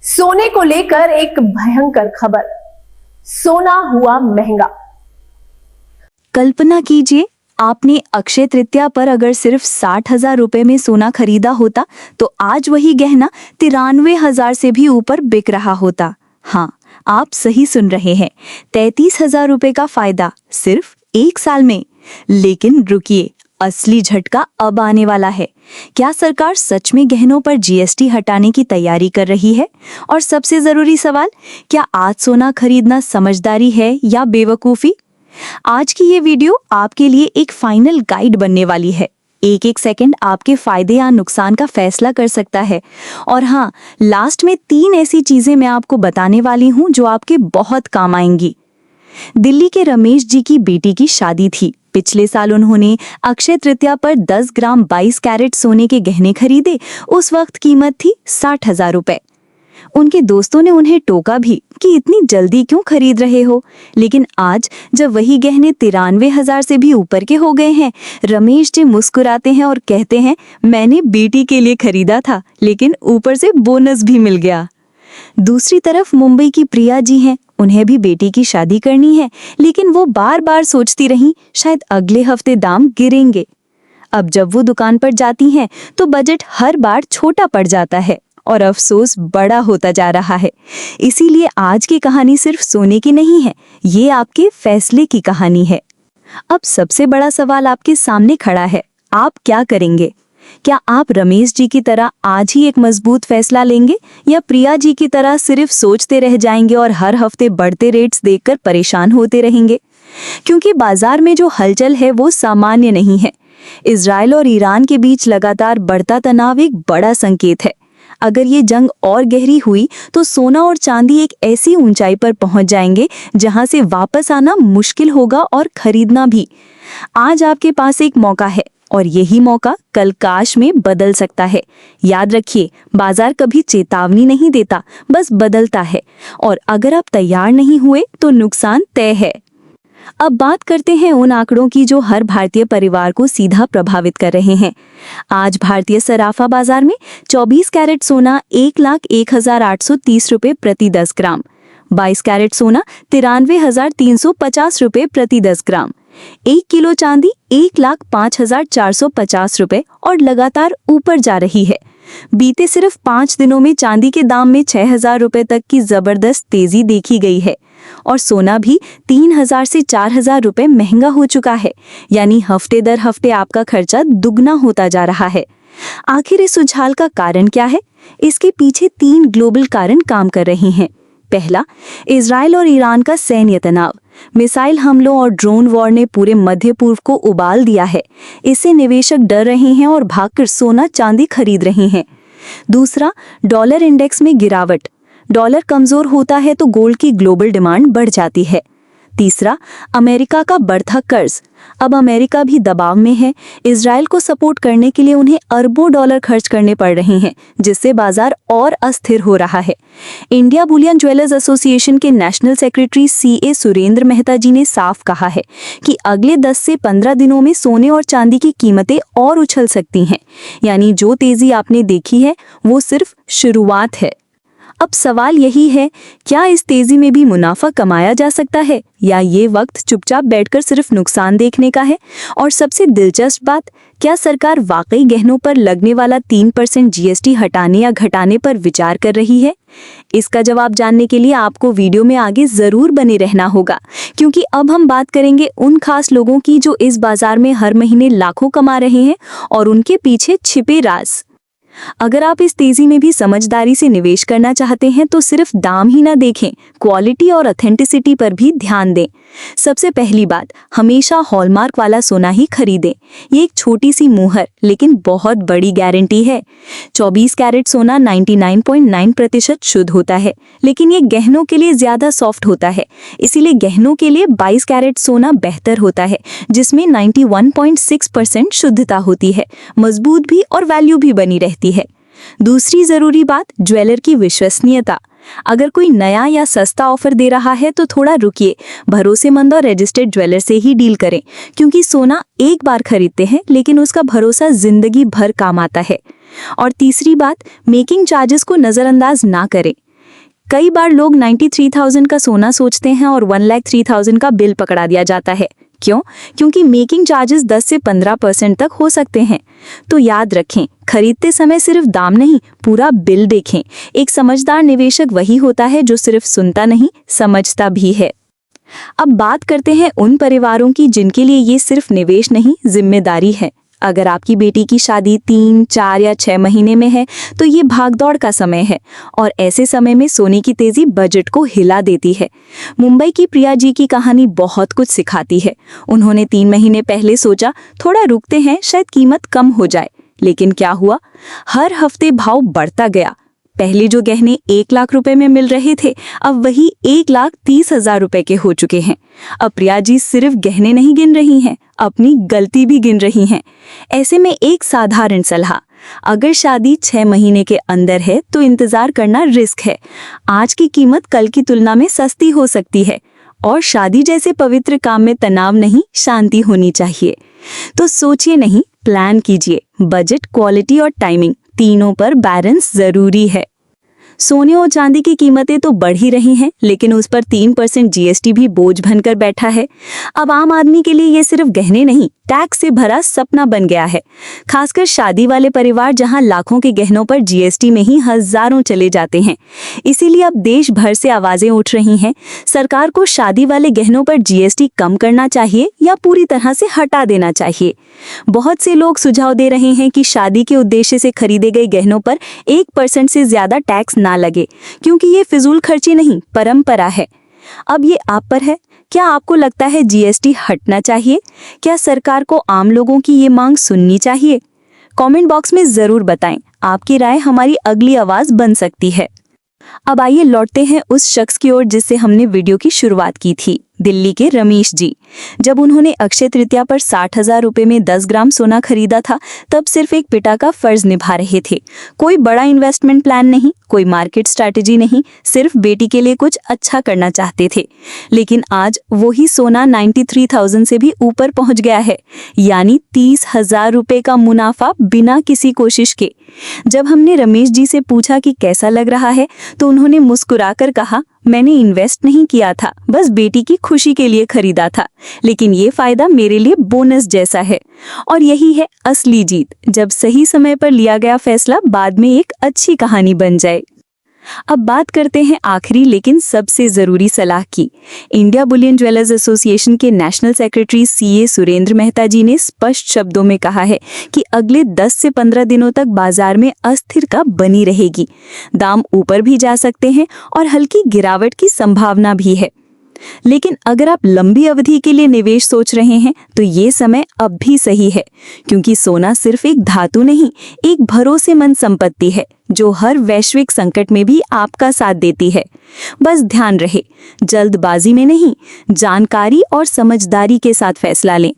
सोने को लेकर एक भयंकर खबर। सोना हुआ महंगा। कल्पना कीजिए, आपने अक्षय तृतीया पर अगर सिर्फ 60,000 रुपए में सोना खरीदा होता तो आज वही गहना 93,000 से भी ऊपर बिक रहा होता। हाँ, आप सही सुन रहे हैं, 33,000 रुपए का फायदा सिर्फ 1 साल में। लेकिन रुकिए, असली झटका अब आने वाला है। क्या सरकार सच में गहनों पर जीएसटी हटाने की तैयारी कर रही है? और सबसे जरूरी सवाल, क्या आज सोना खरीदना समझदारी है या बेवकूफी? आज की ये वीडियो आपके लिए एक फाइनल गाइड बनने वाली है। एक एक सेकंड आपके फायदे या नुकसान का फैसला कर सकता है। और हाँ, लास्ट में 3 ऐसी चीजें मैं आपको बताने वाली हूँ जो आपके बहुत काम आएंगी। दिल्ली के रमेश जी की बेटी की शादी थी। पिछले साल उन्होंने अक्षय तृतीया पर 10 ग्राम 22 कैरेट सोने के गहने खरीदे। उस वक्त कीमत थी 60,000 रुपए। उनके दोस्तों ने उन्हें टोका भी कि इतनी जल्दी क्यों खरीद रहे हो। लेकिन आज जब वही गहने 93,000 से भी ऊपर के हो गए हैं, रमेश जी मुस्कुराते हैं और कहते हैं, मैंने बेटी के लिए खरीदा था, लेकिन ऊपर से बोनस भी मिल गया। दूसरी तरफ मुंबई की प्रिया जी हैं। उन्हें भी बेटी की शादी करनी है, लेकिन वो बार बार सोचती रहीं शायद अगले हफ्ते दाम गिरेंगे। अब जब वो दुकान पर जाती हैं तो बजट हर बार छोटा पड़ जाता है और अफसोस बड़ा होता जा रहा है। इसीलिए आज की कहानी सिर्फ सोने की नहीं है, ये आपके फैसले की कहानी है। अब सबसे बड़ा सवाल आपके सामने खड़ा है, आप क्या करेंगे? क्या आप रमेश जी की तरह आज ही एक मजबूत फैसला लेंगे या प्रिया जी की तरह सिर्फ सोचते रह जाएंगे और हर हफ्ते बढ़ते रेट्स देखकर परेशान होते रहेंगे? क्योंकि बाजार में जो हलचल है वो सामान्य नहीं है। इजराइल और ईरान के बीच लगातार बढ़ता तनाव एक बड़ा संकेत है। अगर ये जंग और गहरी हुई तो सोना और चांदी एक ऐसी ऊंचाई पर पहुंच जाएंगे जहां से वापस आना मुश्किल होगा और खरीदना भी। आज आपके पास एक मौका है और यही मौका कल काश में बदल सकता है। याद रखिए, बाजार कभी चेतावनी नहीं देता, बस बदलता है। और अगर आप तैयार नहीं हुए तो नुकसान तय है। अब बात करते हैं उन आंकड़ों की जो हर भारतीय परिवार को सीधा प्रभावित कर रहे हैं। आज भारतीय सराफा बाजार में 24 कैरेट सोना 1,01,830 रुपए प्रति 10 ग्राम, 22 कैरेट सोना 93,350 रुपए प्रति 10 ग्राम, 1 किलो चांदी 1,05,450 रुपए और लगातार ऊपर जा रही है। बीते सिर्फ 5 दिनों में चांदी के दाम में 6,000 रुपए तक की जबरदस्त तेजी देखी गई है और सोना भी 3,000 से 4,000 रुपए महंगा हो चुका है। यानी हफ्ते दर हफ्ते आपका खर्चा दुगना होता जा रहा है। आखिर इस उछाल का कारण क्या है? इसके पीछे 3 ग्लोबल कारण काम कर रहे हैं। पहला, इजराइल और ईरान का सैन्य तनाव। मिसाइल हमलों और ड्रोन वॉर ने पूरे मध्य पूर्व को उबाल दिया है। इससे निवेशक डर रहे हैं और भागकर सोना चांदी खरीद रहे हैं। दूसरा, डॉलर इंडेक्स में गिरावट। डॉलर कमजोर होता है तो गोल्ड की ग्लोबल डिमांड बढ़ जाती है। तीसरा, अमेरिका का बढ़ता कर्ज। अब अमेरिका भी दबाव में है। इजराइल को सपोर्ट करने के लिए उन्हें अरबों डॉलर खर्च करने पड़ रहे हैं, जिससे बाजार और अस्थिर हो रहा है। इंडिया बुलियन ज्वेलर्स एसोसिएशन के national secretary CA Surendra Mehta ji ने साफ कहा है कि अगले 10 से 15 दिनों में सोने और चांदी की कीमतें और उछल सकती हैं। यानी जो तेजी आपने देखी है वो सिर्फ शुरुआत है। अब सवाल यही है, क्या इस तेजी में भी मुनाफा कमाया जा सकता है या ये वक्त चुपचाप बैठकर सिर्फ नुकसान देखने का है? और सबसे दिलचस्प बात, क्या सरकार वाकई गहनों पर लगने वाला 3% GST हटाने या घटाने पर विचार कर रही है? इसका जवाब जानने के लिए आपको वीडियो में आगे जरूर बने रहना होगा, क्योंकि अब हम बात करेंगे उन खास लोगों की जो इस बाजार में हर महीने लाखों कमा रहे हैं और उनके पीछे छिपे राज। अगर आप इस तेजी में भी समझदारी से निवेश करना चाहते हैं तो सिर्फ दाम ही ना देखें, क्वालिटी और ऑथेंटिसिटी पर भी ध्यान दें। सबसे पहली बात, हमेशा हॉलमार्क वाला सोना ही खरीदें। ये एक छोटी सी मुहर लेकिन बहुत बड़ी गारंटी है। 24 कैरेट सोना 99.9% शुद्ध होता है, लेकिन ये गहनों के लिए ज्यादा सॉफ्ट होता है। इसीलिए गहनों के लिए 22 कैरेट सोना बेहतर होता है, जिसमें 91.6% शुद्धता होती है, मजबूत भी और वैल्यू भी बनी रहती है। दूसरी जरूरी बात, ज्वेलर की विश्वसनीयता। अगर कोई नया या सस्ता ऑफर दे रहा है तो थोड़ा रुकिए, भरोसेमंद और रजिस्टर्ड ज्वेलर से ही डील करें, क्योंकि सोना एक बार खरीदते हैं लेकिन उसका भरोसा जिंदगी भर काम आता है। और तीसरी बात, मेकिंग चार्जेस को नजरअंदाज ना करें। कई बार लोग 93,000 का सोना सोचते हैं और 1,03,000 का बिल पकड़ा दिया जाता है। क्यों? क्योंकि मेकिंग चार्जेस 10 से 15% तक हो सकते हैं। तो याद रखें, खरीदते समय सिर्फ दाम नहीं, पूरा बिल देखें। एक समझदार निवेशक वही होता है जो सिर्फ सुनता नहीं, समझता भी है। अब बात करते हैं उन परिवारों की जिनके लिए ये सिर्फ निवेश नहीं, जिम्मेदारी है। अगर आपकी बेटी की शादी 3, 4 या 6 महीने में है तो ये भागदौड़ का समय है और ऐसे समय में सोने की तेजी बजट को हिला देती है। मुंबई की प्रिया जी की कहानी बहुत कुछ सिखाती है। उन्होंने 3 महीने पहले सोचा थोड़ा रुकते हैं, शायद कीमत कम हो जाए। लेकिन क्या हुआ? हर हफ्ते भाव बढ़ता गया। पहले जो गहने 1 लाख रुपए में मिल रहे थे, अब वही 1,30,000 रुपए के हो चुके हैं। अब प्रिया जी सिर्फ गहने नहीं गिन रही हैं, अपनी गलती भी गिन रही हैं। ऐसे में एक साधारण सलाह, अगर शादी 6 महीने के अंदर है तो इंतजार करना रिस्क है। आज की कीमत कल की तुलना में सस्ती हो सकती है और शादी जैसे पवित्र काम में तनाव नहीं, शांति होनी चाहिए। तो सोचिए नहीं, प्लान कीजिए। बजट, क्वालिटी और टाइमिंग तीनों पर बैलेंस जरूरी है। सोने और चांदी की कीमतें तो बढ़ ही रही हैं, लेकिन उस पर 3% जीएसटी भी बोझ बनकर बैठा है। अब आम आदमी के लिए ये सिर्फ गहने नहीं, टैक्स से भरा सपना बन गया है। खासकर शादी वाले परिवार जहां लाखों के गहनों पर जीएसटी में ही हजारों चले जाते हैं। इसीलिए अब देश भर से आवाजें उठ रही हैं, सरकार को शादी वाले गहनों पर जीएसटी कम करना चाहिए या पूरी तरह से हटा देना चाहिए। बहुत से लोग सुझाव दे रहे हैं कि शादी के उद्देश्य से खरीदे गए गहनों पर 1% से ज्यादा टैक्स ना लगे, क्योंकि ये फिजूल खर्ची नहीं, परंपरा है। अब ये आप पर है, क्या आपको लगता है जीएसटी हटना चाहिए? क्या सरकार को आम लोगों की ये मांग सुननी चाहिए? कमेंट बॉक्स में जरूर बताएं। आपकी राय हमारी अगली आवाज बन सकती है। अब आइए लौटते हैं उस शख्स की ओर जिससे हमने वीडियो की शुरुआत की थी, दिल्ली के रमेश जी। जब उन्होंने अक्षय तृतीया पर 60,000 रुपए में 10 ग्राम सोना खरीदा था, तब सिर्फ एक पिता का फर्ज निभा रहे थे। कोई बड़ा इन्वेस्टमेंट प्लान नहीं, कोई मार्केट स्ट्रैटेजी नहीं, सिर्फ बेटी के लिए कुछ अच्छा करना चाहते थे। लेकिन आज वही सोना 93,000 से भी ऊपर पहुंच गया है, यानी 30,000 रुपए का मुनाफा बिना किसी कोशिश के। जब हमने रमेश जी से पूछा कि कैसा लग रहा है, तो उन्होंने मुस्कुराकर कहा, मैंने इन्वेस्ट नहीं किया था, बस बेटी की खुशी के लिए खरीदा था, लेकिन ये फायदा मेरे लिए बोनस जैसा है। और यही है असली जीत, जब सही समय पर लिया गया फैसला बाद में एक अच्छी कहानी बन जाए। अब बात करते हैं आखिरी लेकिन सबसे जरूरी सलाह की। इंडिया बुलियन ज्वेलर्स एसोसिएशन के national secretary CA Surendra Mehta ji ने स्पष्ट शब्दों में कहा है कि अगले 10 से 15 दिनों तक बाजार में अस्थिरता बनी रहेगी। दाम ऊपर भी जा सकते हैं और हल्की गिरावट की संभावना भी है। लेकिन अगर आप लंबी अवधि के लिए निवेश सोच रहे हैं तो ये समय अब भी सही है, क्योंकि सोना सिर्फ एक धातु नहीं, एक भरोसेमंद संपत्ति है जो हर वैश्विक संकट में भी आपका साथ देती है। बस ध्यान रहे, जल्दबाजी में नहीं, जानकारी और समझदारी के साथ फैसला लें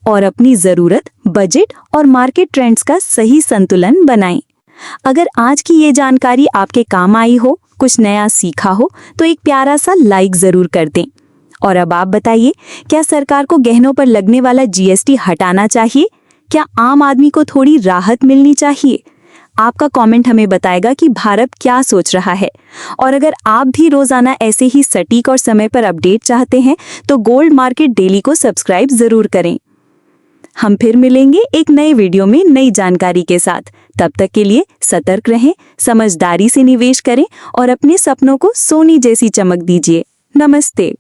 और अपनी जरूरत, बजट और मार्केट ट्रेंड्स का सही संतुलन बनाएं। अगर आज की ये जानकारी आपके काम आई हो, कुछ नया सीखा हो, तो एक प्यारा सा लाइक जरूर कर दें। और अब आप बताइए, क्या सरकार को गहनों पर लगने वाला जीएसटी हटाना चाहिए? क्या आम आदमी को थोड़ी राहत मिलनी चाहिए? आपका कमेंट हमें बताएगा कि भारत क्या सोच रहा है। और अगर आप भी रोजाना ऐसे ही सटीक और समय पर अपडेट चाहते हैं तो गोल्ड मार्केट डेली को सब्सक्राइब जरूर करें। हम फिर मिलेंगे एक नए वीडियो में नई जानकारी के साथ। तब तक के लिए सतर्क रहें, समझदारी से निवेश करें और अपने सपनों को सोने जैसी चमक दीजिए। नमस्ते।